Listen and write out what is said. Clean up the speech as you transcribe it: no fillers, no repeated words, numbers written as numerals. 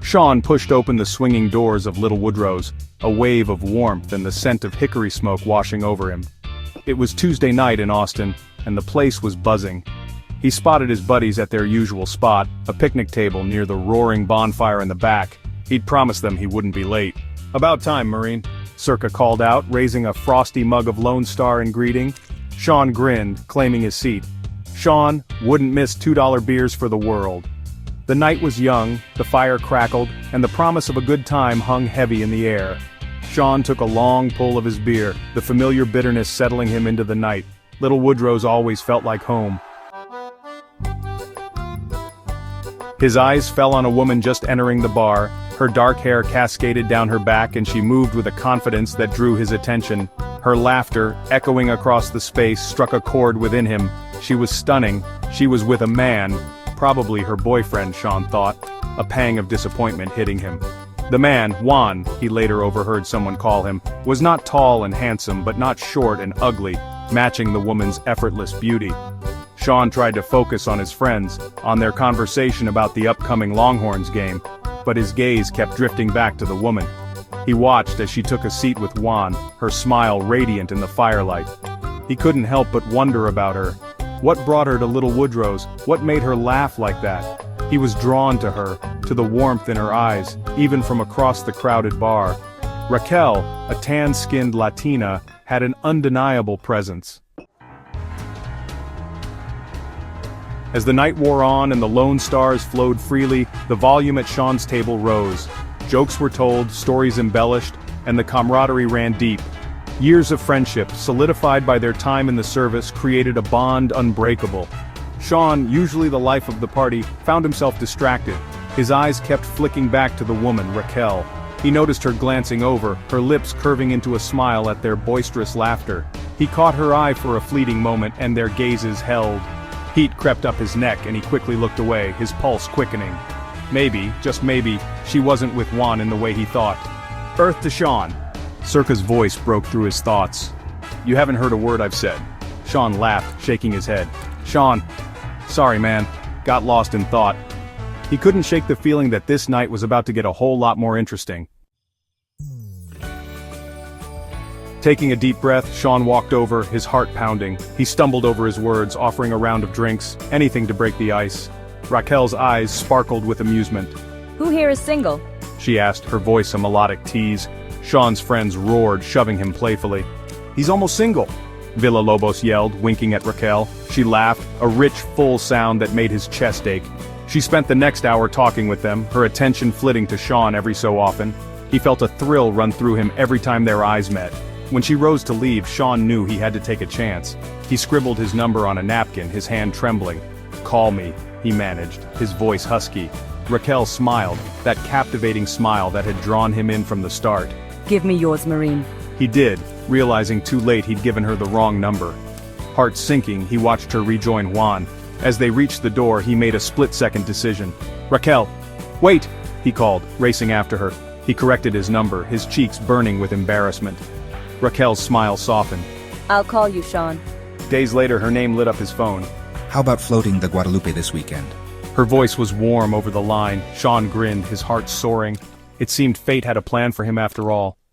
Sean pushed open the swinging doors of Little Woodrow's, a wave of warmth and the scent of hickory smoke washing over him. It was Tuesday night in Austin, and the place was buzzing. He spotted his buddies at their usual spot, a picnic table near the roaring bonfire in the back. He'd promised them he wouldn't be late. "About time, Marine," Circa called out, raising a frosty mug of Lone Star in greeting. Sean grinned, claiming his seat. Sean wouldn't miss $2 beers for the world. The night was young, the fire crackled, and the promise of a good time hung heavy in the air. Sean took a long pull of his beer, the familiar bitterness settling him into the night. Little Woodrow's always felt like home. His eyes fell on a woman just entering the bar. Her dark hair cascaded down her back and she moved with a confidence that drew his attention. Her laughter, echoing across the space, struck a chord within him. She was stunning. She was with a man. Probably her boyfriend, Sean thought, a pang of disappointment hitting him. The man, Juan, he later overheard someone call him, was not tall and handsome but not short and ugly, matching the woman's effortless beauty. Sean tried to focus on his friends, on their conversation about the upcoming Longhorns game, but his gaze kept drifting back to the woman. He watched as she took a seat with Juan, her smile radiant in the firelight. He couldn't help but wonder about her. What brought her to Little Woodrow's? What made her laugh like that? He was drawn to her, to the warmth in her eyes, even from across the crowded bar. Raquel, a tan-skinned Latina, had an undeniable presence. As the night wore on and the Lone Stars flowed freely, the volume at Sean's table rose. Jokes were told, stories embellished, and the camaraderie ran deep. Years of friendship, solidified by their time in the service, created a bond unbreakable. Sean, usually the life of the party, found himself distracted. His eyes kept flicking back to the woman, Raquel. He noticed her glancing over, her lips curving into a smile at their boisterous laughter. He caught her eye for a fleeting moment and their gazes held. Heat crept up his neck and he quickly looked away, his pulse quickening. Maybe, just maybe, she wasn't with Juan in the way he thought. "Earth to Sean." Circa's voice broke through his thoughts. "You haven't heard a word I've said." Sean laughed, shaking his head. "Sean, sorry man, got lost in thought." He couldn't shake the feeling that this night was about to get a whole lot more interesting. Taking a deep breath, Sean walked over, his heart pounding. He stumbled over his words, offering a round of drinks, anything to break the ice. Raquel's eyes sparkled with amusement. "Who here is single?" she asked, her voice a melodic tease. Sean's friends roared, shoving him playfully. "He's almost single," Villalobos yelled, winking at Raquel. She laughed, a rich, full sound that made his chest ache. She spent the next hour talking with them, her attention flitting to Sean every so often. He felt a thrill run through him every time their eyes met. When she rose to leave, Sean knew he had to take a chance. He scribbled his number on a napkin, his hand trembling. "Call me," he managed, his voice husky. Raquel smiled, that captivating smile that had drawn him in from the start. "Give me yours, Marine." He did, realizing too late he'd given her the wrong number. Heart sinking, he watched her rejoin Juan. As they reached the door, he made a split-second decision. "Raquel, wait!" he called, racing after her. He corrected his number, his cheeks burning with embarrassment. Raquel's smile softened. "I'll call you, Sean." Days later, her name lit up his phone. How about floating the Guadalupe this weekend? Her voice was warm over the line. Sean grinned, his heart soaring. It seemed fate had a plan for him after all.